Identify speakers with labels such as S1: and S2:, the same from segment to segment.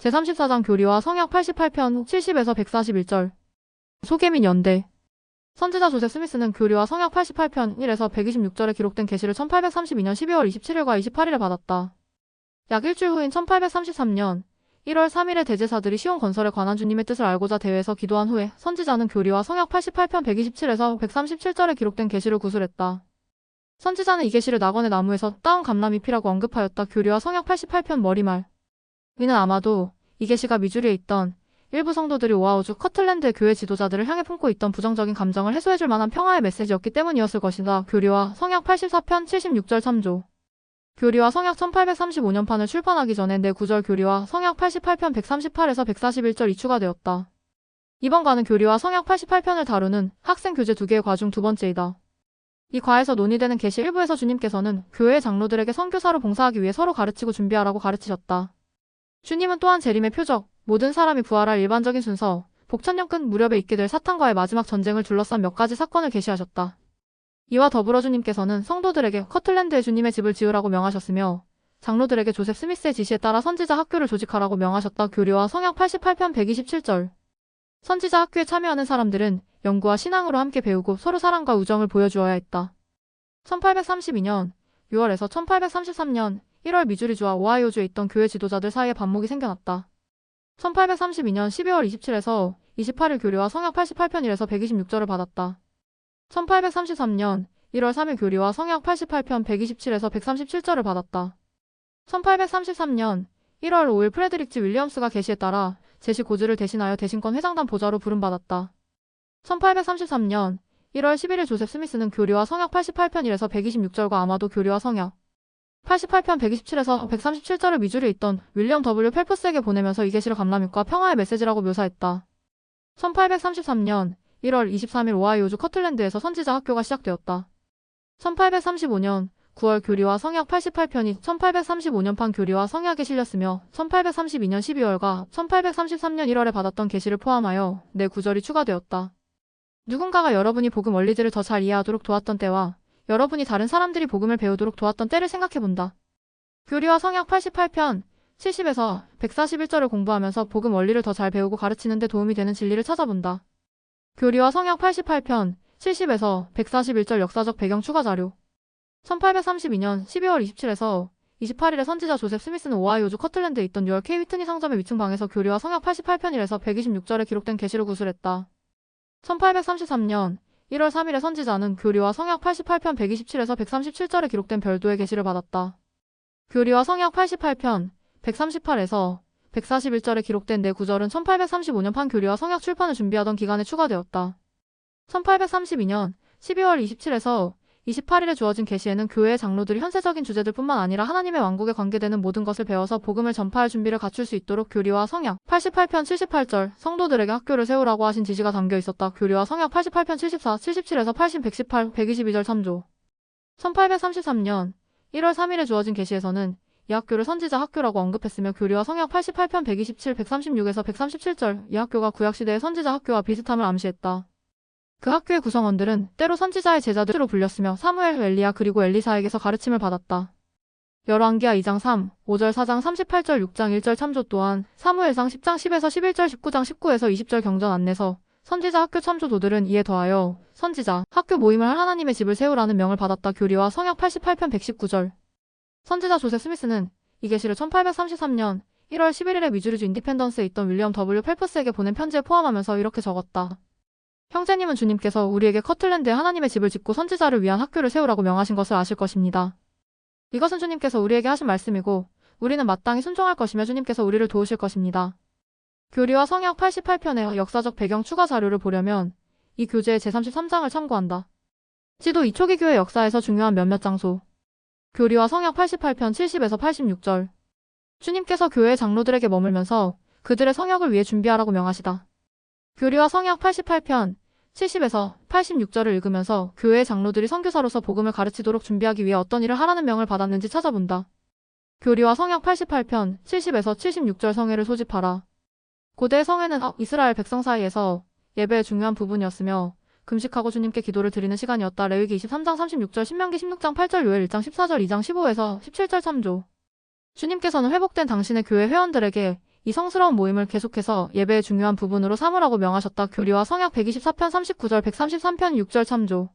S1: 제34장 교리와 성역 88편 70에서 141절. 소개 및 연대. 선지자 조셉 스미스는 교리와 성역 88편 1에서 126절에 기록된 계시를 1832년 12월 27일과 28일에 받았다. 약 일주일 후인 1833년 1월 3일에 대제사들이 시온 건설에 관한 주님의 뜻을 알고자 대회에서 기도한 후에 선지자는 교리와 성역 88편 127에서 137절에 기록된 계시를 구술했다. 선지자는 이 계시를 낙원의 나무에서 따온 감람잎이라고 언급하였다. 교리와 성역 88편 머리말. 이는 아마도 이 계시가 미주리에 있던 일부 성도들이 오하우주 커틀랜드의 교회 지도자들을 향해 품고 있던 부정적인 감정을 해소해줄 만한 평화의 메시지였기 때문이었을 것이다. 교리와 성역 84편 76절 참조. 교리와 성역 1835년판을 출판하기 전에 내 구절 교리와 성역 88편 138에서 141절이 추가되었다. 이번 과는 교리와 성역 88편을 다루는 학생 교재 2개의 과 중 두 번째이다. 이 과에서 논의되는 계시 일부에서 주님께서는 교회의 장로들에게 선교사로 봉사하기 위해 서로 가르치고 준비하라고 가르치셨다. 주님은 또한 재림의 표적, 모든 사람이 부활할 일반적인 순서, 복천년 끝 무렵에 있게 될 사탄과의 마지막 전쟁을 둘러싼 몇 가지 사건을 계시하셨다. 이와 더불어 주님께서는 성도들에게 커틀랜드에 주님의 집을 지으라고 명하셨으며 장로들에게 조셉 스미스의 지시에 따라 선지자 학교를 조직하라고 명하셨다. 교리와 성역 88편 127절. 선지자 학교에 참여하는 사람들은 연구와 신앙으로 함께 배우고 서로 사랑과 우정을 보여주어야 했다. 1832년 6월에서 1833년 1월 미주리주와 오하이오주에 있던 교회 지도자들 사이에 반목이 생겨났다. 1832년 12월 27일에서 28일 교리와 성역 88편 1에서 126절을 받았다. 1833년 1월 3일 교리와 성역 88편 127에서 137절을 받았다. 1833년 1월 5일 프레드릭 G 윌리엄스가 계시에 따라 제시 고즈를 대신하여 대신권 회장단 보좌로 부름받았다. 1833년 1월 11일 조셉 스미스는 교리와 성역 88편 1에서 126절과 아마도 교리와 성역 88편 127에서 137절을 미주리에 있던 윌리엄 W. 펠프스에게 보내면서 이 계시를 감람잎과 평화의 메시지라고 묘사했다. 1833년 1월 23일 오하이오주 커틀랜드에서 선지자 학교가 시작되었다. 1835년 9월 교리와 성역 88편이 1835년판 교리와 성역에 실렸으며 1832년 12월과 1833년 1월에 받았던 계시를 포함하여 네 구절이 추가되었다. 누군가가 여러분이 복음 원리들을 더 잘 이해하도록 도왔던 때와 여러분이 다른 사람들이 복음을 배우도록 도왔던 때를 생각해본다. 교리와 성역 88편 70에서 141절을 공부하면서 복음 원리를 더 잘 배우고 가르치는 데 도움이 되는 진리를 찾아본다. 교리와 성역 88편 70에서 141절 역사적 배경 추가 자료. 1832년 12월 27일에서 28일에 선지자 조셉 스미스는 오하이오주 커틀랜드에 있던 6월 K 위트니 상점의 위층 방에서 교리와 성역 88편 1에서 126절에 기록된 계시를 구술했다. 1833년 1월 3일에 선지자는 교리와 성역 88편 127에서 137절에 기록된 별도의 계시를 받았다. 교리와 성역 88편 138에서 141절에 기록된 네 구절은 1835년판 교리와 성역 출판을 준비하던 기간에 추가되었다. 1832년 12월 27일에서 28일에 주어진 계시에는 교회의 장로들이 현세적인 주제들뿐만 아니라 하나님의 왕국에 관계되는 모든 것을 배워서 복음을 전파할 준비를 갖출 수 있도록 교리와 성역 88편 78절 성도들에게 학교를 세우라고 하신 지시가 담겨 있었다. 교리와 성역 88편 74, 77에서 80, 118, 122절 참조. 1833년 1월 3일에 주어진 계시에서는 이 학교를 선지자 학교라고 언급했으며 교리와 성역 88편 127, 136에서 137절 이 학교가 구약시대의 선지자 학교와 비슷함을 암시했다. 그 학교의 구성원들은 때로 선지자의 제자들로 불렸으며 사무엘, 엘리야 그리고 엘리사에게서 가르침을 받았다. 열왕기하 2장 3, 5절 4장 38절 6장 1절 참조 또한 사무엘상 10장 10에서 11절 19장 19에서 20절 경전 안내서 선지자 학교 참조도들은 이에 더하여 선지자 학교 모임을 할 하나님의 집을 세우라는 명을 받았다. 교리와 성역 88편 119절. 선지자 조셉 스미스는 이 계시를 1833년 1월 11일에 미주리주 인디펜던스에 있던 윌리엄 W. 펠프스에게 보낸 편지에 포함하면서 이렇게 적었다. 형제님은 주님께서 우리에게 커틀랜드에 하나님의 집을 짓고 선지자를 위한 학교를 세우라고 명하신 것을 아실 것입니다. 이것은 주님께서 우리에게 하신 말씀이고 우리는 마땅히 순종할 것이며 주님께서 우리를 도우실 것입니다. 교리와 성역 88편의 역사적 배경 추가 자료를 보려면 이 교재의 제33장을 참고한다. 지도 이 초기 교회 역사에서 중요한 몇몇 장소. 교리와 성역 88편 70에서 86절. 주님께서 교회 장로들에게 머물면서 그들의 성역을 위해 준비하라고 명하시다. 교리와 성역 88편 70에서 86절을 읽으면서 교회의 장로들이 선교사로서 복음을 가르치도록 준비하기 위해 어떤 일을 하라는 명을 받았는지 찾아본다. 교리와 성역 88편 70에서 76절 성회를 소집하라. 고대의 성회는 이스라엘 백성 사이에서 예배의 중요한 부분이었으며 금식하고 주님께 기도를 드리는 시간이었다. 레위기 23장 36절, 신명기 16장 8절, 요엘 1장 14절, 2장 15에서 17절 참조. 주님께서는 회복된 당신의 교회 회원들에게 이 성스러운 모임을 계속해서 예배의 중요한 부분으로 삼으라고 명하셨다. 교리와 성약 124편 39절 133편 6절 참조.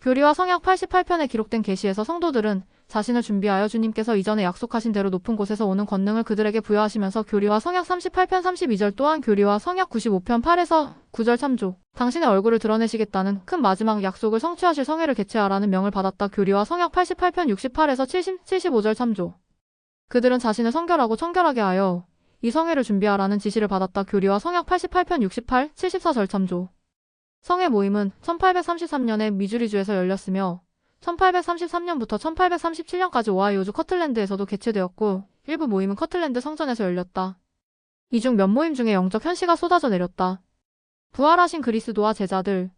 S1: 교리와 성약 88편에 기록된 계시에서 성도들은 자신을 준비하여 주님께서 이전에 약속하신 대로 높은 곳에서 오는 권능을 그들에게 부여하시면서 교리와 성약 38편 32절 또한 교리와 성약 95편 8에서 9절 참조. 당신의 얼굴을 드러내시겠다는 큰 마지막 약속을 성취하실 성회를 개최하라는 명을 받았다. 교리와 성약 88편 68에서 75절 참조. 그들은 자신을 성결하고 청결하게 하여 이 성회를 준비하라는 지시를 받았다. 교리와 성약 88편 68, 74절 참조. 성회 모임은 1833년에 미주리주에서 열렸으며 1833년부터 1837년까지 오하이오주 커틀랜드에서도 개최되었고 일부 모임은 커틀랜드 성전에서 열렸다. 이 중 몇 모임 중에 영적 현시가 쏟아져 내렸다. 부활하신 그리스도와 제자들.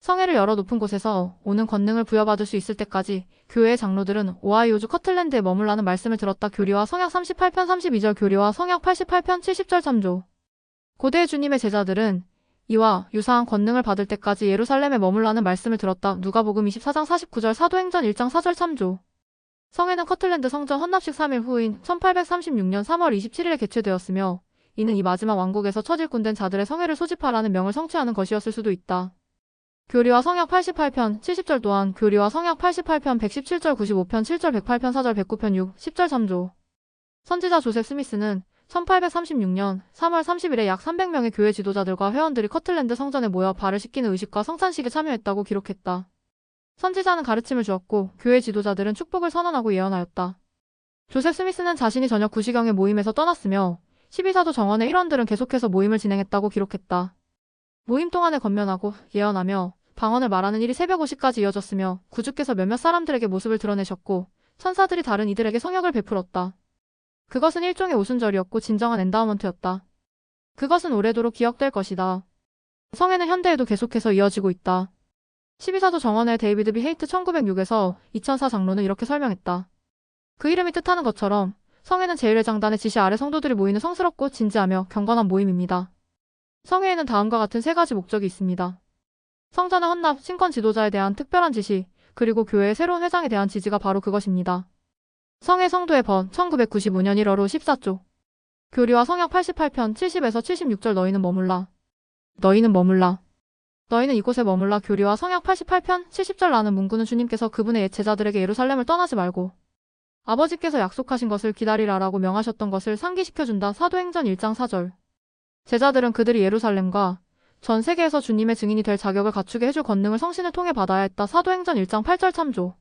S1: 성회를 열어 높은 곳에서 오는 권능을 부여받을 수 있을 때까지 교회의 장로들은 오하이오주 커틀랜드에 머물라는 말씀을 들었다. 교리와 성약 38편 32절 교리와 성약 88편 70절 참조. 고대의 주님의 제자들은 이와 유사한 권능을 받을 때까지 예루살렘에 머물라는 말씀을 들었다. 누가복음 24장 49절 사도행전 1장 4절 참조. 성회는 커틀랜드 성전 헌납식 3일 후인 1836년 3월 27일에 개최되었으며 이는 이 마지막 왕국에서 처질꾼된 자들의 성회를 소집하라는 명을 성취하는 것이었을 수도 있다. 교리와 성약 88편 70절 또한 교리와 성약 88편 117절 95편 7절 108편 4절 109편 6, 10절 참조. 선지자 조셉 스미스는 1836년 3월 30일에 약 300명의 교회 지도자들과 회원들이 커틀랜드 성전에 모여 발을 씻기는 의식과 성찬식에 참여했다고 기록했다. 선지자는 가르침을 주었고 교회 지도자들은 축복을 선언하고 예언하였다. 조셉 스미스는 자신이 저녁 9시경에 모임에서 떠났으며 12사도 정원의 일원들은 계속해서 모임을 진행했다고 기록했다. 모임 동안에 권면하고 예언하며 방언을 말하는 일이 새벽 5시까지 이어졌으며 구주께서 몇몇 사람들에게 모습을 드러내셨고 천사들이 다른 이들에게 성역을 베풀었다. 그것은 일종의 오순절이었고 진정한 엔다우먼트였다. 그것은 오래도록 기억될 것이다. 성회는 현대에도 계속해서 이어지고 있다. 12사도 정원의 데이비드 비 헤이트 1906에서 2004 장로는 이렇게 설명했다. 그 이름이 뜻하는 것처럼 성회는 제1회장단의 지시 아래 성도들이 모이는 성스럽고 진지하며 경건한 모임입니다. 성회에는 다음과 같은 세 가지 목적이 있습니다. 성전의 헌납, 신권 지도자에 대한 특별한 지시, 그리고 교회의 새로운 회장에 대한 지지가 바로 그것입니다. 성회 성도의 번 1995년 1월 후 14조. 교리와 성약 88편 70에서 76절 너희는 머물라. 너희는 머물라. 너희는 이곳에 머물라. 교리와 성약 88편 70절 라는 문구는 주님께서 그분의 옛 제자들에게 예루살렘을 떠나지 말고 아버지께서 약속하신 것을 기다리라라고 명하셨던 것을 상기시켜준다. 사도행전 1장 4절. 제자들은 그들이 예루살렘과 전 세계에서 주님의 증인이 될 자격을 갖추게 해줄 권능을 성신을 통해 받아야 했다. 사도행전 1장 8절 참조.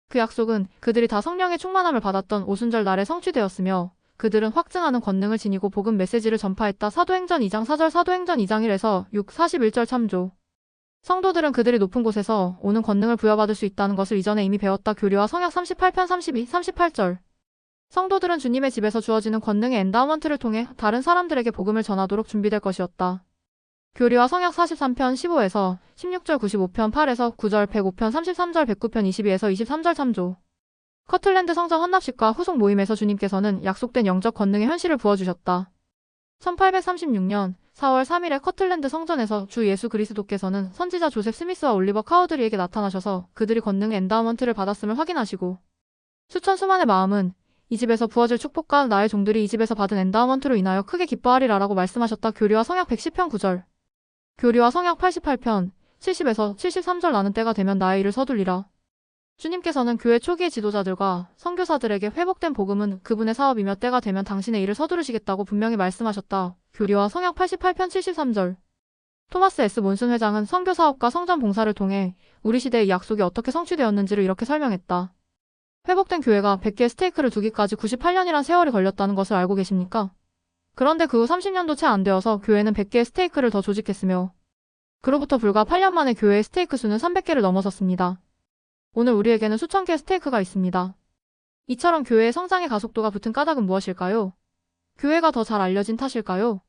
S1: 그 약속은 그들이 다 성령의 충만함을 받았던 오순절 날에 성취되었으며 그들은 확증하는 권능을 지니고 복음 메시지를 전파했다. 사도행전 2장 4절 사도행전 2장 1에서 6, 41절 참조. 성도들은 그들이 높은 곳에서 오는 권능을 부여받을 수 있다는 것을 이전에 이미 배웠다. 교리와 성약 38편 32, 38절. 성도들은 주님의 집에서 주어지는 권능의 엔다우먼트를 통해 다른 사람들에게 복음을 전하도록 준비될 것이었다. 교리와 성약 43편 15에서 16절 95편 8에서 9절 105편 33절 109편 22에서 23절 참조. 커틀랜드 성전 헌납식과 후속 모임에서 주님께서는 약속된 영적 권능의 현실을 부어주셨다. 1836년 4월 3일에 커틀랜드 성전에서 주 예수 그리스도께서는 선지자 조셉 스미스와 올리버 카우드리에게 나타나셔서 그들이 권능의 엔다우먼트를 받았음을 확인하시고 수천 수만의 마음은 이 집에서 부어질 축복과 나의 종들이 이 집에서 받은 엔다우먼트로 인하여 크게 기뻐하리라라고 말씀하셨다. 교리와 성약 110편 9절. 교리와 성약 88편 70에서 73절 나는 때가 되면 나의 일을 서둘리라. 주님께서는 교회 초기의 지도자들과 선교사들에게 회복된 복음은 그분의 사업이며 때가 되면 당신의 일을 서두르시겠다고 분명히 말씀하셨다. 교리와 성약 88편 73절. 토마스 S. 몬슨 회장은 선교사업과 성전 봉사를 통해 우리 시대의 약속이 어떻게 성취되었는지를 이렇게 설명했다. 회복된 교회가 100개의 스테이크를 두기까지 98년이란 세월이 걸렸다는 것을 알고 계십니까? 그런데 그 후 30년도 채 안 되어서 교회는 100개의 스테이크를 더 조직했으며 그로부터 불과 8년 만에 교회의 스테이크 수는 300개를 넘어섰습니다. 오늘 우리에게는 수천 개의 스테이크가 있습니다. 이처럼 교회의 성장의 가속도가 붙은 까닭은 무엇일까요? 교회가 더 잘 알려진 탓일까요?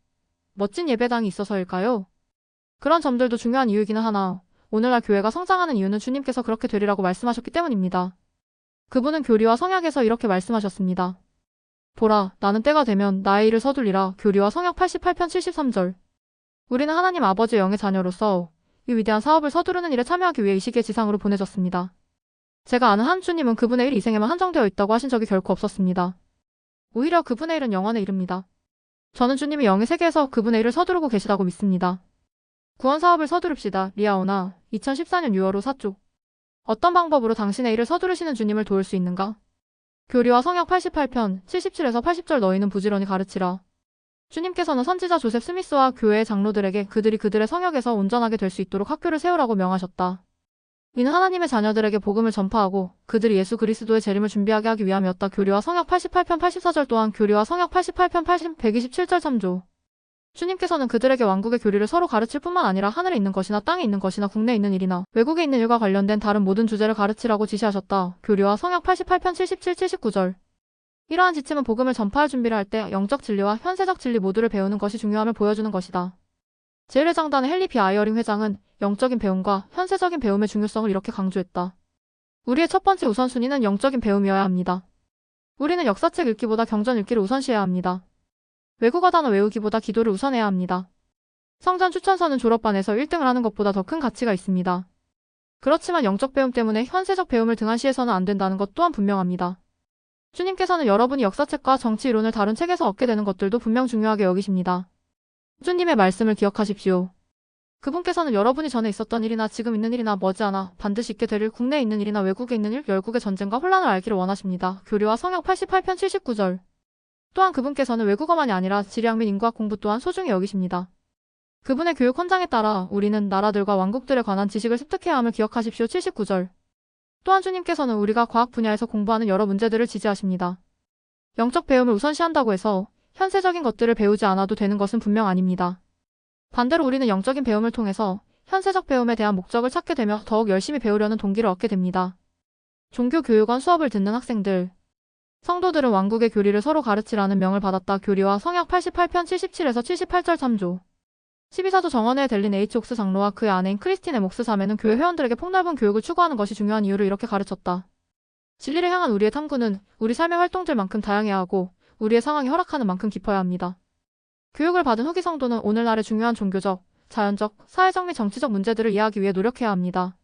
S1: 멋진 예배당이 있어서일까요? 그런 점들도 중요한 이유이기는 하나 오늘날 교회가 성장하는 이유는 주님께서 그렇게 되리라고 말씀하셨기 때문입니다. 그분은 교리와 성약에서 이렇게 말씀하셨습니다. 보라, 나는 때가 되면 나의 일을 서둘리라. 교리와 성약 88편 73절. 우리는 하나님 아버지의 영의 자녀로서 이 위대한 사업을 서두르는 일에 참여하기 위해 이 시기의 지상으로 보내졌습니다. 제가 아는 한 주님은 그분의 일이 이 생에만 한정되어 있다고 하신 적이 결코 없었습니다. 오히려 그분의 일은 영원에 이릅니다. 저는 주님이 영의 세계에서 그분의 일을 서두르고 계시다고 믿습니다. 구원 사업을 서두릅시다. 리아오나 2014년 6월 5 사쪽. 어떤 방법으로 당신의 일을 서두르시는 주님을 도울 수 있는가? 교리와 성역 88편 77에서 80절 너희는 부지런히 가르치라. 주님께서는 선지자 조셉 스미스와 교회의 장로들에게 그들이 그들의 성역에서 온전하게 될 수 있도록 학교를 세우라고 명하셨다. 이는 하나님의 자녀들에게 복음을 전파하고 그들이 예수 그리스도의 재림을 준비하게 하기 위함이었다. 교리와 성역 88편 84절 또한 교리와 성역 88편 127절 참조. 주님께서는 그들에게 왕국의 교리를 서로 가르칠 뿐만 아니라 하늘에 있는 것이나 땅에 있는 것이나 국내에 있는 일이나 외국에 있는 일과 관련된 다른 모든 주제를 가르치라고 지시하셨다. 교리와 성역 88편 77, 79절. 이러한 지침은 복음을 전파할 준비를 할 때 영적 진리와 현세적 진리 모두를 배우는 것이 중요함을 보여주는 것이다. 제1회장단의 헨리 B. 아이어링 회장은 영적인 배움과 현세적인 배움의 중요성을 이렇게 강조했다. 우리의 첫 번째 우선순위는 영적인 배움이어야 합니다. 우리는 역사책 읽기보다 경전 읽기를 우선시해야 합니다. 외국어 단어 외우기보다 기도를 우선해야 합니다. 성전 추천서는 졸업반에서 1등을 하는 것보다 더 큰 가치가 있습니다. 그렇지만 영적 배움 때문에 현세적 배움을 등한시해서는 안 된다는 것 또한 분명합니다. 주님께서는 여러분이 역사책과 정치 이론을 다룬 책에서 얻게 되는 것들도 분명 중요하게 여기십니다. 주님의 말씀을 기억하십시오. 그분께서는 여러분이 전에 있었던 일이나 지금 있는 일이나 머지않아 반드시 있게 될 일, 국내에 있는 일이나 외국에 있는 일, 열국의 전쟁과 혼란을 알기를 원하십니다. 교리와 성역 88편 79절. 또한 그분께서는 외국어만이 아니라 지리학 및 인과학 공부 또한 소중히 여기십니다. 그분의 교육 헌장에 따라 우리는 나라들과 왕국들에 관한 지식을 습득해야 함을 기억하십시오. 79절. 또한 주님께서는 우리가 과학 분야에서 공부하는 여러 문제들을 지지하십니다. 영적 배움을 우선시한다고 해서 현세적인 것들을 배우지 않아도 되는 것은 분명 아닙니다. 반대로 우리는 영적인 배움을 통해서 현세적 배움에 대한 목적을 찾게 되며 더욱 열심히 배우려는 동기를 얻게 됩니다. 종교교육원 수업을 듣는 학생들. 성도들은 왕국의 교리를 서로 가르치라는 명을 받았다. 교리와 성역 88편 77에서 78절 참조. 12사도 정원회에 델린 H. 옥스 장로와 그의 아내인 크리스틴 M. 옥스 자매는 교회 회원들에게 폭넓은 교육을 추구하는 것이 중요한 이유를 이렇게 가르쳤다. 진리를 향한 우리의 탐구는 우리 삶의 활동들만큼 다양해야 하고 우리의 상황이 허락하는 만큼 깊어야 합니다. 교육을 받은 후기 성도는 오늘날의 중요한 종교적, 자연적, 사회적 및 정치적 문제들을 이해하기 위해 노력해야 합니다.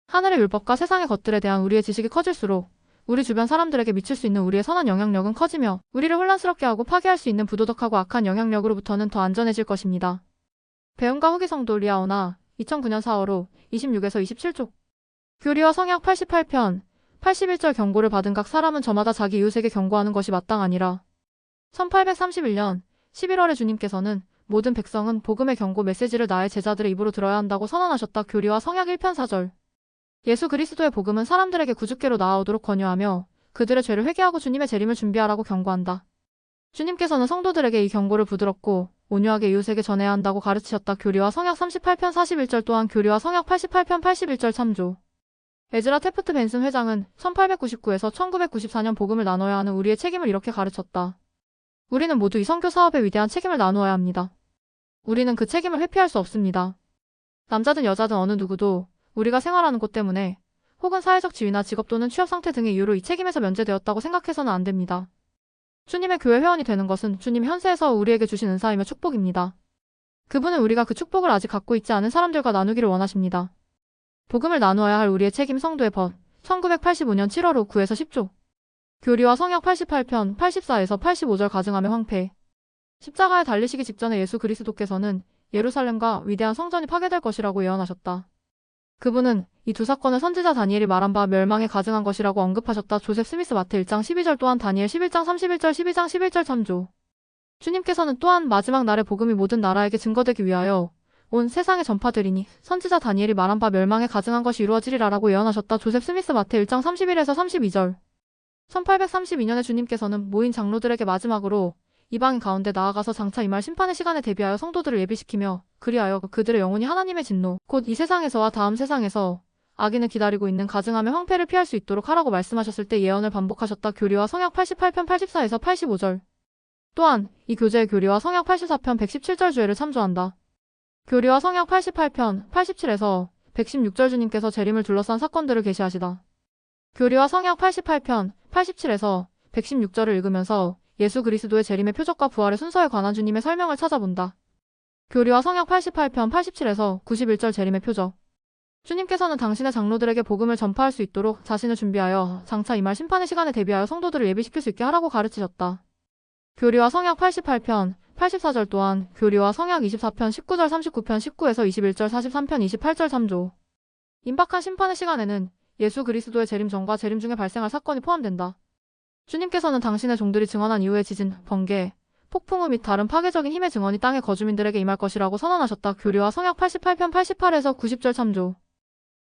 S1: 하늘의 율법과 세상의 것들에 대한 우리의 지식이 커질수록 우리 주변 사람들에게 미칠 수 있는 우리의 선한 영향력은 커지며 우리를 혼란스럽게 하고 파괴할 수 있는 부도덕하고 악한 영향력으로부터는 더 안전해질 것입니다. 배움과 후기 성도 리아오나 2009년 4월 5, 26에서 27쪽. 교리와 성역 88편 81절 경고를 받은 각 사람은 저마다 자기 이웃에게 경고하는 것이 마땅하니라. 1831년 11월에 주님께서는 모든 백성은 복음의 경고 메시지를 나의 제자들의 입으로 들어야 한다고 선언하셨다. 교리와 성역 1편 4절. 예수 그리스도의 복음은 사람들에게 구주께로 나아오도록 권유하며 그들의 죄를 회개하고 주님의 재림을 준비하라고 경고한다. 주님께서는 성도들에게 이 경고를 부드럽고 온유하게 이웃에게 전해야 한다고 가르치셨다. 교리와 성역 38편 41절 또한 교리와 성역 88편 81절 참조. 에즈라 테프트 벤슨 회장은 1899에서 1994년 복음을 나눠야 하는 우리의 책임을 이렇게 가르쳤다. 우리는 모두 이 선교 사업의 위대한 책임을 나누어야 합니다. 우리는 그 책임을 회피할 수 없습니다. 남자든 여자든 어느 누구도 우리가 생활하는 곳 때문에 혹은 사회적 지위나 직업 또는 취업 상태 등의 이유로 이 책임에서 면제되었다고 생각해서는 안 됩니다. 주님의 교회 회원이 되는 것은 주님 현세에서 우리에게 주신 은사이며 축복입니다. 그분은 우리가 그 축복을 아직 갖고 있지 않은 사람들과 나누기를 원하십니다. 복음을 나누어야 할 우리의 책임 성도의 벗 1985년 7월 5, 9에서 10조. 교리와 성역 88편 84에서 85절 가증하며 황폐. 십자가에 달리시기 직전에 예수 그리스도께서는 예루살렘과 위대한 성전이 파괴될 것이라고 예언하셨다. 그분은 이 두 사건을 선지자 다니엘이 말한 바 멸망에 가증한 것이라고 언급하셨다. 조셉 스미스 마태 1장 12절 또한 다니엘 11장 31절 12장 11절 참조. 주님께서는 또한 마지막 날의 복음이 모든 나라에게 증거되기 위하여 온 세상에 전파되리니 선지자 다니엘이 말한 바 멸망에 가증한 것이 이루어지리라라고 예언하셨다. 조셉 스미스 마태 1장 31에서 32절. 1832년에 주님께서는 모인 장로들에게 마지막으로 이방인 가운데 나아가서 장차 임할 심판의 시간에 대비하여 성도들을 예비시키며 그리하여 그들의 영혼이 하나님의 진노 곧 이 세상에서와 다음 세상에서 악인을 기다리고 있는 가증함의 황폐를 피할 수 있도록 하라고 말씀하셨을 때 예언을 반복하셨다. 교리와 성역 88편 84에서 85절. 또한 이 교재의 교리와 성역 84편 117절 주애를 참조한다. 교리와 성역 88편 87에서 116절 주님께서 재림을 둘러싼 사건들을 계시하시다. 교리와 성역 88편 87에서 116절을 읽으면서 예수 그리스도의 재림의 표적과 부활의 순서에 관한 주님의 설명을 찾아본다. 교리와 성역 88편 87에서 91절 재림의 표적. 주님께서는 당신의 장로들에게 복음을 전파할 수 있도록 자신을 준비하여 장차 임할 심판의 시간에 대비하여 성도들을 예비시킬 수 있게 하라고 가르치셨다. 교리와 성역 88편 84절 또한 교리와 성약 24편 19절 39편 19에서 21절 43편 28절 참조. 임박한 심판의 시간에는 예수 그리스도의 재림 전과 재림 중에 발생할 사건이 포함된다. 주님께서는 당신의 종들이 증언한 이후의 지진, 번개, 폭풍우 및 다른 파괴적인 힘의 증언이 땅의 거주민들에게 임할 것이라고 선언하셨다. 교리와 성약 88편 88에서 90절 참조.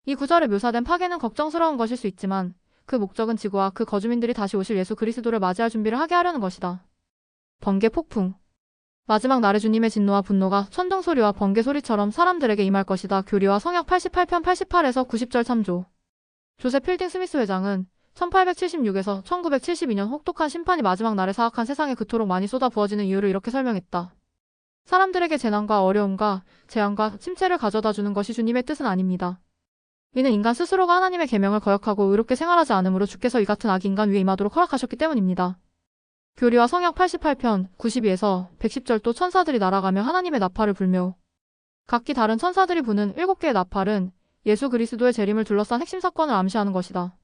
S1: 이 구절에 묘사된 파괴는 걱정스러운 것일 수 있지만 그 목적은 지구와 그 거주민들이 다시 오실 예수 그리스도를 맞이할 준비를 하게 하려는 것이다. 번개 폭풍. 마지막 날에 주님의 진노와 분노가 천둥 소리와 번개 소리처럼 사람들에게 임할 것이다. 교리와 성약 88편 88에서 90절 참조. 조셉 필딩 스미스 회장은 1876에서 1972년 혹독한 심판이 마지막 날에 사악한 세상에 그토록 많이 쏟아 부어지는 이유를 이렇게 설명했다. 사람들에게 재난과 어려움과 재앙과 침체를 가져다 주는 것이 주님의 뜻은 아닙니다. 이는 인간 스스로가 하나님의 계명을 거역하고 의롭게 생활하지 않으므로 주께서 이 같은 악인간 위에 임하도록 허락하셨기 때문입니다. 교리와 성약 88편 92에서 110절 또 천사들이 날아가며 하나님의 나팔을 불며. 각기 다른 천사들이 부는 7개의 나팔은 예수 그리스도의 재림을 둘러싼 핵심 사건을 암시하는 것이다.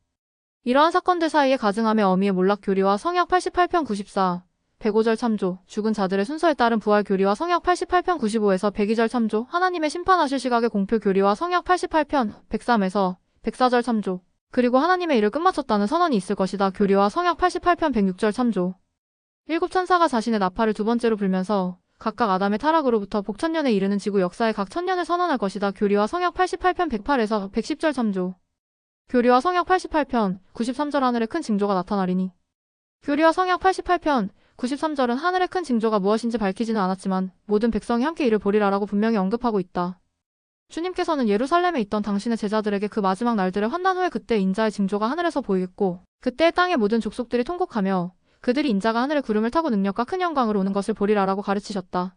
S1: 이러한 사건들 사이에 가증함의 어미의 몰락. 교리와 성약 88편 94, 105절 참조. 죽은 자들의 순서에 따른 부활. 교리와 성약 88편 95에서 102절 참조. 하나님의 심판하실 시각의 공표. 교리와 성약 88편 103에서 104절 참조. 그리고 하나님의 일을 끝마쳤다는 선언이 있을 것이다. 교리와 성약 88편 106절 참조. 7천사가 자신의 나팔을 두 번째로 불면서 각각 아담의 타락으로부터 복천년에 이르는 지구 역사의 각 천년을 선언할 것이다. 교리와 성약 88편 108에서 110절 참조. 교리와 성약 88편 93절 하늘에 큰 징조가 나타나리니. 교리와 성약 88편 93절은 하늘의 큰 징조가 무엇인지 밝히지는 않았지만 모든 백성이 함께 이를 보리라라고 분명히 언급하고 있다. 주님께서는 예루살렘에 있던 당신의 제자들에게 그 마지막 날들의 환난 후에 그때 인자의 징조가 하늘에서 보이겠고 그때 땅의 모든 족속들이 통곡하며 그들이 인자가 하늘의 구름을 타고 능력과 큰 영광으로 오는 것을 보리라라고 가르치셨다.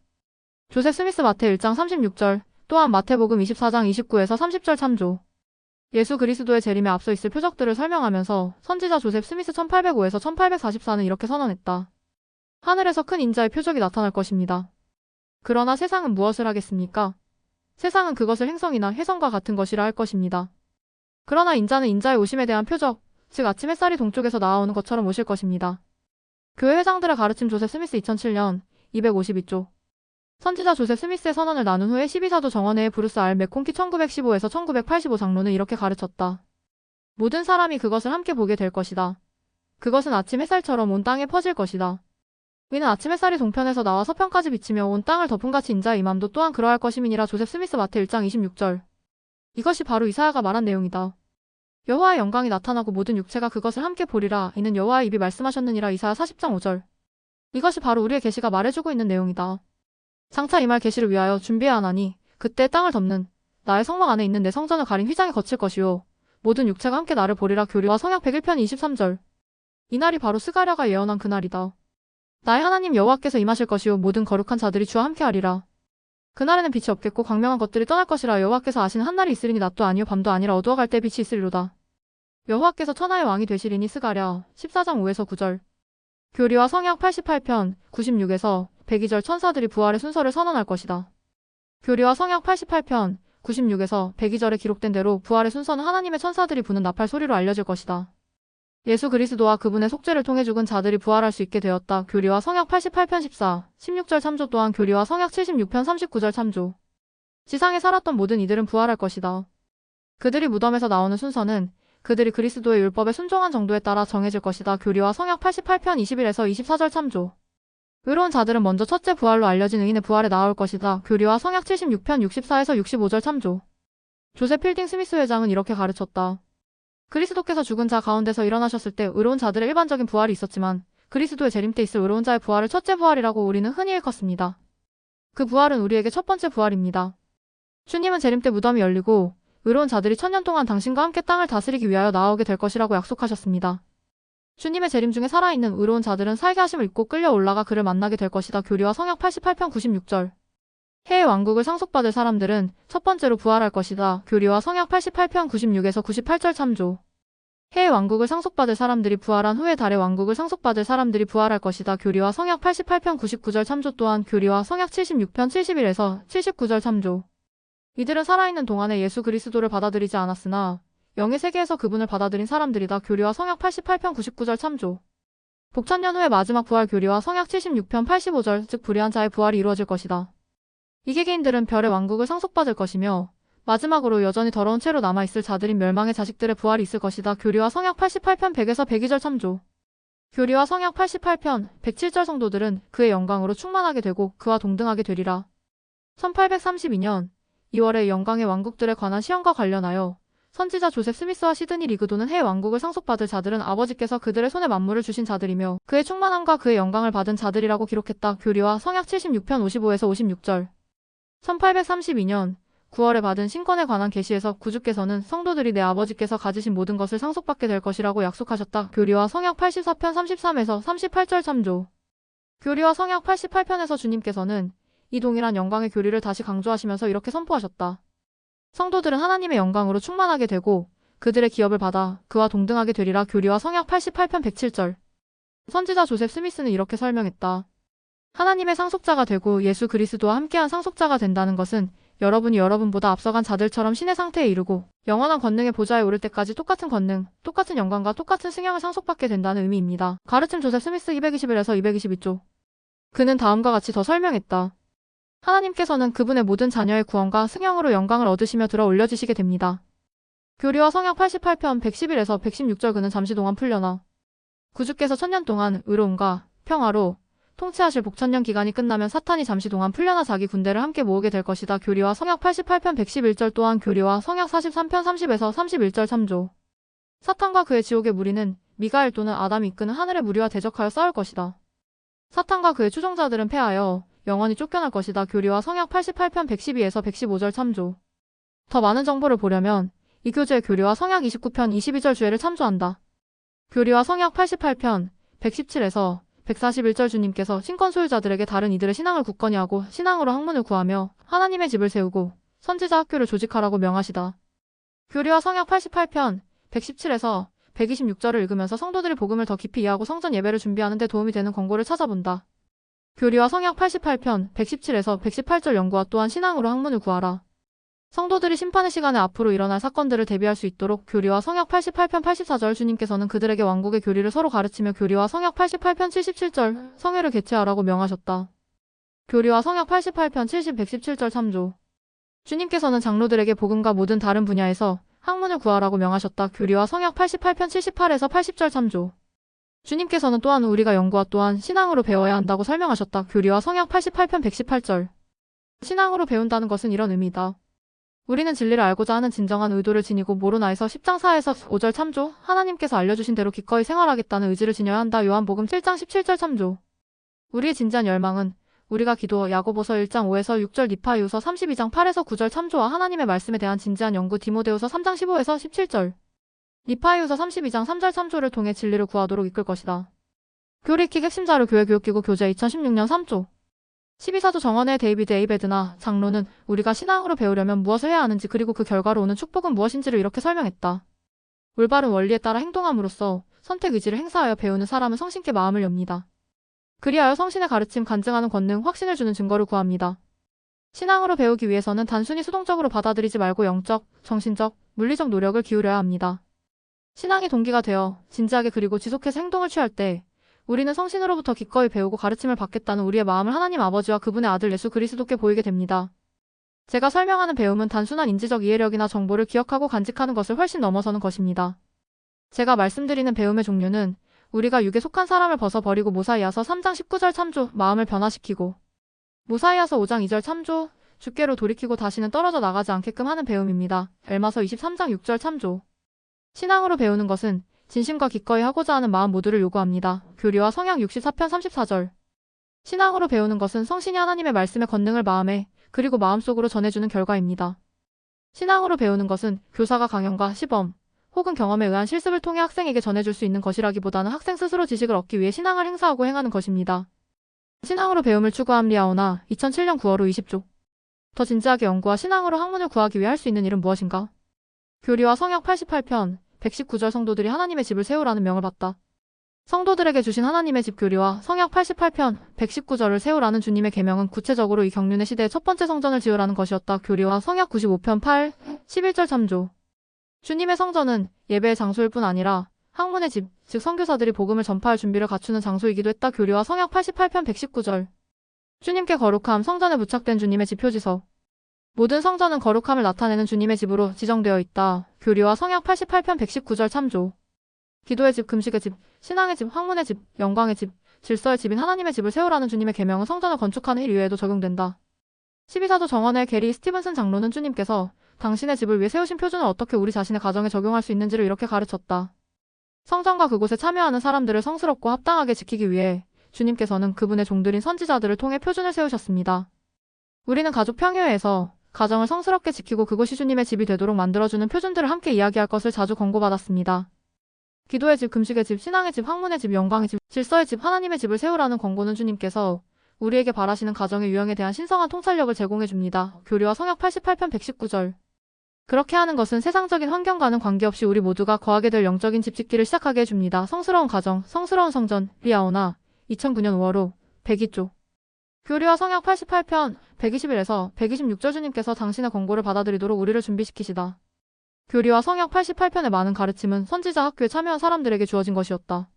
S1: 조셉 스미스 마태 1장 36절 또한 마태복음 24장 29에서 30절 참조. 예수 그리스도의 재림에 앞서 있을 표적들을 설명하면서 선지자 조셉 스미스 1805에서 1844는 이렇게 선언했다. 하늘에서 큰 인자의 표적이 나타날 것입니다. 그러나 세상은 무엇을 하겠습니까? 세상은 그것을 행성이나 혜성과 같은 것이라 할 것입니다. 그러나 인자는 인자의 오심에 대한 표적, 즉 아침 햇살이 동쪽에서 나아오는 것처럼 오실 것입니다. 교회 회장들의 가르침. 조셉 스미스 2007년 252조. 선지자 조셉 스미스의 선언을 나눈 후에 12사도 정원회의 브루스 알 맥콘키 1915에서 1985 장로는 이렇게 가르쳤다. 모든 사람이 그것을 함께 보게 될 것이다. 그것은 아침 햇살처럼 온 땅에 퍼질 것이다. 이는 아침 햇살이 동편에서 나와 서편까지 비치며 온 땅을 덮은같이 인자의 임함도 또한 그러할 것임이니라. 조셉 스미스 마태 1장 26절. 이것이 바로 이사야가 말한 내용이다. 여호와의 영광이 나타나고 모든 육체가 그것을 함께 보리라. 이는 여호와의 입이 말씀하셨느니라. 이사야 40장 5절. 이것이 바로 우리의 계시가 말해주고 있는 내용이다. 장차 임할 계시를 위하여 준비해야 하나니 그때 땅을 덮는 나의 성막 안에 있는 내 성전을 가린 휘장이 거칠 것이요 모든 육체가 함께 나를 보리라. 교리와 성약 101편 23절. 이날이 바로 스가랴가 예언한 그날이다. 나의 하나님 여호와께서 임하실 것이요 모든 거룩한 자들이 주와 함께하리라. 그날에는 빛이 없겠고 광명한 것들이 떠날 것이라. 여호와께서 아시는 한날이 있으리니 낮도 아니요 밤도 아니라 어두워갈 때 빛이 있으리로다. 여호와께서 천하의 왕이 되시리니. 스가랴 14장 5에서 9절. 교리와 성약 88편 96에서 102절. 천사들이 부활의 순서를 선언할 것이다. 교리와 성약 88편 96에서 102절에 기록된 대로 부활의 순서는 하나님의 천사들이 부는 나팔 소리로 알려질 것이다. 예수 그리스도와 그분의 속죄를 통해 죽은 자들이 부활할 수 있게 되었다. 교리와 성약 88편 14, 16절 참조. 또한 교리와 성약 76편 39절 참조. 지상에 살았던 모든 이들은 부활할 것이다. 그들이 무덤에서 나오는 순서는 그들이 그리스도의 율법에 순종한 정도에 따라 정해질 것이다. 교리와 성약 88편 21에서 24절 참조. 의로운 자들은 먼저 첫째 부활로 알려진 의인의 부활에 나올 것이다. 교리와 성약 76편 64에서 65절 참조. 조셉 필딩 스미스 회장은 이렇게 가르쳤다. 그리스도께서 죽은 자 가운데서 일어나셨을 때 의로운 자들의 일반적인 부활이 있었지만 그리스도의 재림 때 있을 의로운 자의 부활을 첫째 부활이라고 우리는 흔히 일컫습니다. 그 부활은 우리에게 첫 번째 부활입니다. 주님은 재림 때 무덤이 열리고 의로운 자들이 천년 동안 당신과 함께 땅을 다스리기 위하여 나아오게 될 것이라고 약속하셨습니다. 주님의 재림 중에 살아있는 의로운 자들은 살게 하심을 입고 끌려 올라가 그를 만나게 될 것이다. 교리와 성약 88편 96절. 해의 왕국을 상속받을 사람들은 첫 번째로 부활할 것이다. 교리와 성약 88편 96에서 98절 참조. 해의 왕국을 상속받을 사람들이 부활한 후에 달의 왕국을 상속받을 사람들이 부활할 것이다. 교리와 성약 88편 99절 참조. 또한 교리와 성약 76편 71에서 79절 참조. 이들은 살아있는 동안에 예수 그리스도를 받아들이지 않았으나 영의 세계에서 그분을 받아들인 사람들이다. 교리와 성약 88편 99절 참조. 복천년 후의 마지막 부활 교리와 성약 76편 85절, 즉 불의한 자의 부활이 이루어질 것이다. 이 개개인들은 별의 왕국을 상속받을 것이며 마지막으로 여전히 더러운 채로 남아있을 자들인 멸망의 자식들의 부활이 있을 것이다. 교리와 성약 88편 100에서 102절 참조. 교리와 성약 88편 107절 성도들은 그의 영광으로 충만하게 되고 그와 동등하게 되리라. 1832년 2월에 영광의 왕국들에 관한 시험과 관련하여 선지자 조셉 스미스와 시드니 리그도는 해 왕국을 상속받을 자들은 아버지께서 그들의 손에 만물을 주신 자들이며 그의 충만함과 그의 영광을 받은 자들이라고 기록했다. 교리와 성약 76편 55에서 56절. 1832년 9월에 받은 신권에 관한 계시에서 구주께서는 성도들이 내 아버지께서 가지신 모든 것을 상속받게 될 것이라고 약속하셨다. 교리와 성약 84편 33에서 38절 참조. 교리와 성약 88편에서 주님께서는 이 동일한 영광의 교리를 다시 강조하시면서 이렇게 선포하셨다. 성도들은 하나님의 영광으로 충만하게 되고 그들의 기업을 받아 그와 동등하게 되리라. 교리와 성약 88편 107절. 선지자 조셉 스미스는 이렇게 설명했다. 하나님의 상속자가 되고 예수 그리스도와 함께한 상속자가 된다는 것은 여러분이 여러분보다 앞서간 자들처럼 신의 상태에 이르고 영원한 권능의 보좌에 오를 때까지 똑같은 권능, 똑같은 영광과 똑같은 승형을 상속받게 된다는 의미입니다. 가르침 조셉 스미스 221에서 222조. 그는 다음과 같이 더 설명했다. 하나님께서는 그분의 모든 자녀의 구원과 승형으로 영광을 얻으시며 들어 올려지시게 됩니다. 교리와 성약 88편 111에서 116절. 그는 잠시 동안 풀려나 구주께서 1000년 동안 의로움과 평화로 통치하실 복천년 기간이 끝나면 사탄이 잠시 동안 풀려나 자기 군대를 함께 모으게 될 것이다. 교리와 성약 88편 111절. 또한 교리와 성약 43편 30에서 31절 참조. 사탄과 그의 지옥의 무리는 미가엘 또는 아담이 이끄는 하늘의 무리와 대적하여 싸울 것이다. 사탄과 그의 추종자들은 패하여 영원히 쫓겨날 것이다. 교리와 성약 88편 112에서 115절 참조. 더 많은 정보를 보려면 이 교재의 교리와 성약 29편 22절 주애를 참조한다. 교리와 성약 88편 117에서 141절. 주님께서 신권 소유자들에게 다른 이들의 신앙을 굳건히 하고 신앙으로 학문을 구하며 하나님의 집을 세우고 선지자 학교를 조직하라고 명하시다. 교리와 성약 88편 117에서 126절을 읽으면서 성도들이 복음을 더 깊이 이해하고 성전 예배를 준비하는 데 도움이 되는 권고를 찾아본다. 교리와 성약 88편 117에서 118절. 연구와 또한 신앙으로 학문을 구하라. 성도들이 심판의 시간에 앞으로 일어날 사건들을 대비할 수 있도록. 교리와 성약 88편 84절. 주님께서는 그들에게 왕국의 교리를 서로 가르치며 교리와 성약 88편 77절. 성회를 개최하라고 명하셨다. 교리와 성약 88편 70, 117절 참조. 주님께서는 장로들에게 복음과 모든 다른 분야에서 학문을 구하라고 명하셨다. 교리와 성약 88편 78에서 80절 참조. 주님께서는 또한 우리가 연구와 또한 신앙으로 배워야 한다고 설명하셨다. 교리와 성약 88편 118절. 신앙으로 배운다는 것은 이런 의미다. 우리는 진리를 알고자 하는 진정한 의도를 지니고 모로나에서 10장 4에서 5절 참조. 하나님께서 알려주신 대로 기꺼이 생활하겠다는 의지를 지녀야 한다. 요한복음 7장 17절 참조. 우리의 진지한 열망은 우리가 기도. 야고보서 1장 5에서 6절. 니파이우서 32장 8에서 9절 참조와 하나님의 말씀에 대한 진지한 연구. 디모데후서 3장 15에서 17절. 니파이우서 32장 3절 참조를 통해 진리를 구하도록 이끌 것이다. 교리킥 핵심자료 교회교육기구 교재 2016년 3조. 12사도 정원의 데이비드 A. 베드나 장로는 우리가 신앙으로 배우려면 무엇을 해야 하는지 그리고 그 결과로 오는 축복은 무엇인지를 이렇게 설명했다. 올바른 원리에 따라 행동함으로써 선택 의지를 행사하여 배우는 사람은 성신께 마음을 엽니다. 그리하여 성신의 가르침, 간증하는 권능, 확신을 주는 증거를 구합니다. 신앙으로 배우기 위해서는 단순히 수동적으로 받아들이지 말고 영적, 정신적, 물리적 노력을 기울여야 합니다. 신앙이 동기가 되어 진지하게 그리고 지속해서 행동을 취할 때 우리는 성신으로부터 기꺼이 배우고 가르침을 받겠다는 우리의 마음을 하나님 아버지와 그분의 아들 예수 그리스도께 보이게 됩니다. 제가 설명하는 배움은 단순한 인지적 이해력이나 정보를 기억하고 간직하는 것을 훨씬 넘어서는 것입니다. 제가 말씀드리는 배움의 종류는 우리가 육에 속한 사람을 벗어버리고 모사이아서 3장 19절 참조, 마음을 변화시키고 모사이아서 5장 2절 참조, 주께로 돌이키고 다시는 떨어져 나가지 않게끔 하는 배움입니다. 엘마서 23장 6절 참조. 신앙으로 배우는 것은 진심과 기꺼이 하고자 하는 마음 모두를 요구합니다. 교리와 성약 64편 34절. 신앙으로 배우는 것은 성신이 하나님의 말씀의 권능을 마음에 그리고 마음속으로 전해주는 결과입니다. 신앙으로 배우는 것은 교사가 강연과 시범 혹은 경험에 의한 실습을 통해 학생에게 전해줄 수 있는 것이라기보다는 학생 스스로 지식을 얻기 위해 신앙을 행사하고 행하는 것입니다. 신앙으로 배움을 추구함. 리아오나 2007년 9월 후 20조. 더 진지하게 연구와 신앙으로 학문을 구하기 위해 할 수 있는 일은 무엇인가? 교리와 성약 88편 119절. 성도들이 하나님의 집을 세우라는 명을 받다. 성도들에게 주신 하나님의 집. 교리와 성약 88편 119절을 세우라는 주님의 계명은 구체적으로 이 경륜의 시대의 첫 번째 성전을 지으라는 것이었다. 교리와 성약 95편 8, 11절 참조. 주님의 성전은 예배의 장소일 뿐 아니라 학문의 집, 즉 선교사들이 복음을 전파할 준비를 갖추는 장소이기도 했다. 교리와 성역 88편 119절. 주님께 거룩함, 성전에 부착된 주님의 집 표지서. 모든 성전은 거룩함을 나타내는 주님의 집으로 지정되어 있다. 교리와 성역 88편 119절 참조. 기도의 집, 금식의 집, 신앙의 집, 학문의 집, 영광의 집, 질서의 집인 하나님의 집을 세우라는 주님의 계명은 성전을 건축하는 일 이외에도 적용된다. 12사도 정원의 게리 스티븐슨 장로는 주님께서 당신의 집을 위해 세우신 표준을 어떻게 우리 자신의 가정에 적용할 수 있는지를 이렇게 가르쳤다. 성전과 그곳에 참여하는 사람들을 성스럽고 합당하게 지키기 위해 주님께서는 그분의 종들인 선지자들을 통해 표준을 세우셨습니다. 우리는 가족 평회에서 가정을 성스럽게 지키고 그것이 주님의 집이 되도록 만들어주는 표준들을 함께 이야기할 것을 자주 권고받았습니다. 기도의 집, 금식의 집, 신앙의 집, 학문의 집, 영광의 집, 질서의 집, 하나님의 집을 세우라는 권고는 주님께서 우리에게 바라시는 가정의 유형에 대한 신성한 통찰력을 제공해 줍니다. 교리와 성역 88편 119절. 그렇게 하는 것은 세상적인 환경과는 관계없이 우리 모두가 거하게 될 영적인 집 짓기를 시작하게 해줍니다. 성스러운 가정, 성스러운 성전, 리아오나 2009년 5월호 102조. 교리와 성역 88편 121에서 126절. 주님께서 당신의 권고를 받아들이도록 우리를 준비시키시다. 교리와 성역 88편의 많은 가르침은 선지자 학교에 참여한 사람들에게 주어진 것이었다.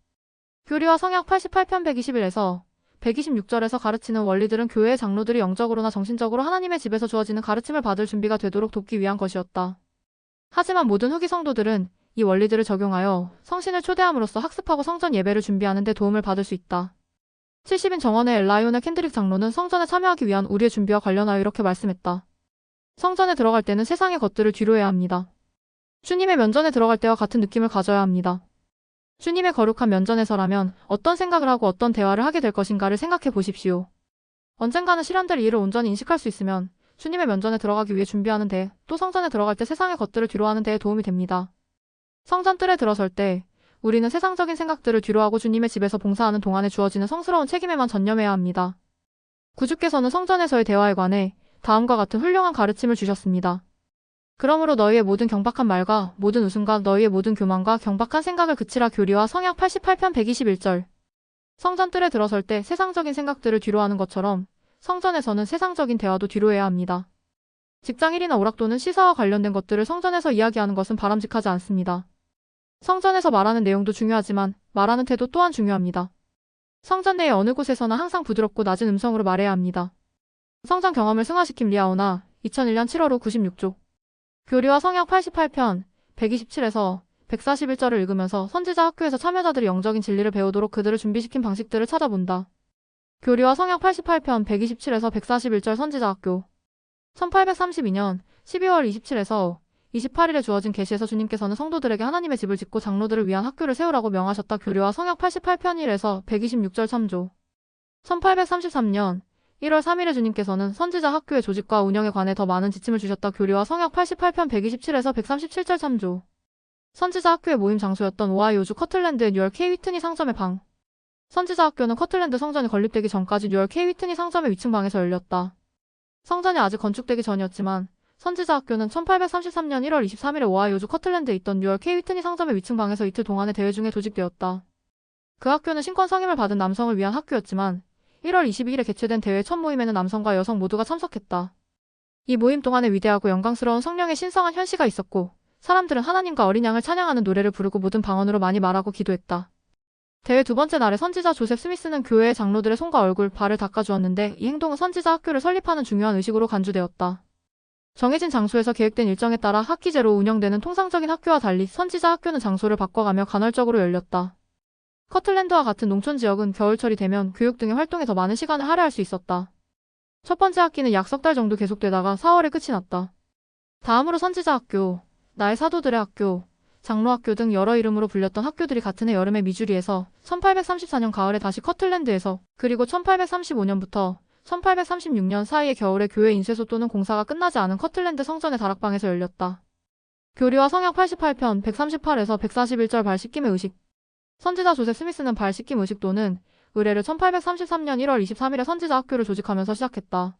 S1: 교리와 성역 88편 121에서 126절에서 가르치는 원리들은 교회의 장로들이 영적으로나 정신적으로 하나님의 집에서 주어지는 가르침을 받을 준비가 되도록 돕기 위한 것이었다. 하지만 모든 후기 성도들은 이 원리들을 적용하여 성신을 초대함으로써 학습하고 성전 예배를 준비하는 데 도움을 받을 수 있다. 70인 정원의 엘라이온의 캔드릭 장로는 성전에 참여하기 위한 우리의 준비와 관련하여 이렇게 말씀했다. 성전에 들어갈 때는 세상의 것들을 뒤로해야 합니다. 주님의 면전에 들어갈 때와 같은 느낌을 가져야 합니다. 주님의 거룩한 면전에서라면 어떤 생각을 하고 어떤 대화를 하게 될 것인가를 생각해 보십시오. 언젠가는 실현될 일을 온전히 인식할 수 있으면 주님의 면전에 들어가기 위해 준비하는 데, 또 성전에 들어갈 때 세상의 것들을 뒤로하는 데에 도움이 됩니다. 성전 뜰에 들어설 때 우리는 세상적인 생각들을 뒤로하고 주님의 집에서 봉사하는 동안에 주어지는 성스러운 책임에만 전념해야 합니다. 구주께서는 성전에서의 대화에 관해 다음과 같은 훌륭한 가르침을 주셨습니다. 그러므로 너희의 모든 경박한 말과 모든 웃음과 너희의 모든 교만과 경박한 생각을 그치라. 교리와 성역 88편 121절. 성전 뜰에 들어설 때 세상적인 생각들을 뒤로하는 것처럼 성전에서는 세상적인 대화도 뒤로해야 합니다. 직장일이나 오락 또는 시사와 관련된 것들을 성전에서 이야기하는 것은 바람직하지 않습니다. 성전에서 말하는 내용도 중요하지만 말하는 태도 또한 중요합니다. 성전 내의 어느 곳에서나 항상 부드럽고 낮은 음성으로 말해야 합니다. 성전 경험을 승화시킴 리아오나 2001년 7월호 96조. 교리와 성역 88편 127에서 141절을 읽으면서 선지자 학교에서 참여자들이 영적인 진리를 배우도록 그들을 준비시킨 방식들을 찾아본다. 교리와 성역 88편 127에서 141절. 선지자 학교. 1832년 12월 27에서 28일에 주어진 계시에서 주님께서는 성도들에게 하나님의 집을 짓고 장로들을 위한 학교를 세우라고 명하셨다. 교리와 성역 88편 1에서 126절 참조. 1833년 1월 3일에 주님께서는 선지자 학교의 조직과 운영에 관해 더 많은 지침을 주셨다. 교리와 성역 88편 127에서 137절 참조. 선지자 학교의 모임 장소였던 오하이오주 커틀랜드의 뉴얼 K 위트니 상점의 방. 선지자 학교는 커틀랜드 성전이 건립되기 전까지 뉴얼 K 위트니 상점의 위층 방에서 열렸다. 성전이 아직 건축되기 전이었지만 선지자 학교는 1833년 1월 23일에 오하이오주 커틀랜드에 있던 뉴얼 K 위트니 상점의 위층 방에서 이틀 동안의 대회 중에 조직되었다. 그 학교는 신권 성임을 받은 남성을 위한 학교였지만 1월 22일에 개최된 대회 첫 모임에는 남성과 여성 모두가 참석했다. 이 모임 동안에 위대하고 영광스러운 성령의 신성한 현시가 있었고 사람들은 하나님과 어린 양을 찬양하는 노래를 부르고 모든 방언으로 많이 말하고 기도했다. 대회 두 번째 날에 선지자 조셉 스미스는 교회의 장로들의 손과 얼굴, 발을 닦아주었는데 이 행동은 선지자 학교를 설립하는 중요한 의식으로 간주되었다. 정해진 장소에서 계획된 일정에 따라 학기제로 운영되는 통상적인 학교와 달리 선지자 학교는 장소를 바꿔가며 간헐적으로 열렸다. 커틀랜드와 같은 농촌 지역은 겨울철이 되면 교육 등의 활동에 더 많은 시간을 할애할 수 있었다. 첫 번째 학기는 약 석 달 정도 계속되다가 4월에 끝이 났다. 다음으로 선지자 학교, 나의 사도들의 학교, 장로학교 등 여러 이름으로 불렸던 학교들이 같은 해 여름에 미주리에서 1834년 가을에 다시 커틀랜드에서 그리고 1835년부터 1836년 사이의 겨울에 교회 인쇄소 또는 공사가 끝나지 않은 커틀랜드 성전의 다락방에서 열렸다. 교리와 성역 88편 138에서 141절 발 씻김의 의식. 선지자 조셉 스미스는 발 씻김 의식 또는 의례를 1833년 1월 23일에 선지자 학교를 조직하면서 시작했다.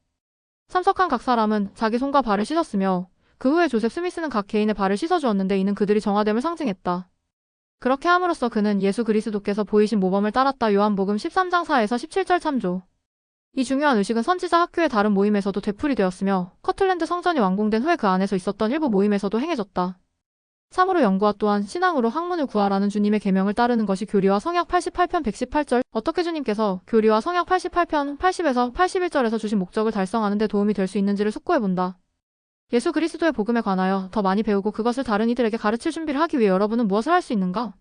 S1: 참석한 각 사람은 자기 손과 발을 씻었으며 그 후에 조셉 스미스는 각 개인의 발을 씻어주었는데 이는 그들이 정화됨을 상징했다. 그렇게 함으로써 그는 예수 그리스도께서 보이신 모범을 따랐다. 요한복음 13장 4에서 17절 참조. 이 중요한 의식은 선지자 학교의 다른 모임에서도 되풀이되었으며 커틀랜드 성전이 완공된 후에 그 안에서 있었던 일부 모임에서도 행해졌다. 참으로 영구와 또한 신앙으로 학문을 구하라는 주님의 계명을 따르는 것이 교리와 성약 88편 118절. 어떻게 주님께서 교리와 성약 88편 80에서 81절에서 주신 목적을 달성하는 데 도움이 될 수 있는지를 숙고해본다. 예수 그리스도의 복음에 관하여 더 많이 배우고 그것을 다른 이들에게 가르칠 준비를 하기 위해 여러분은 무엇을 할 수 있는가?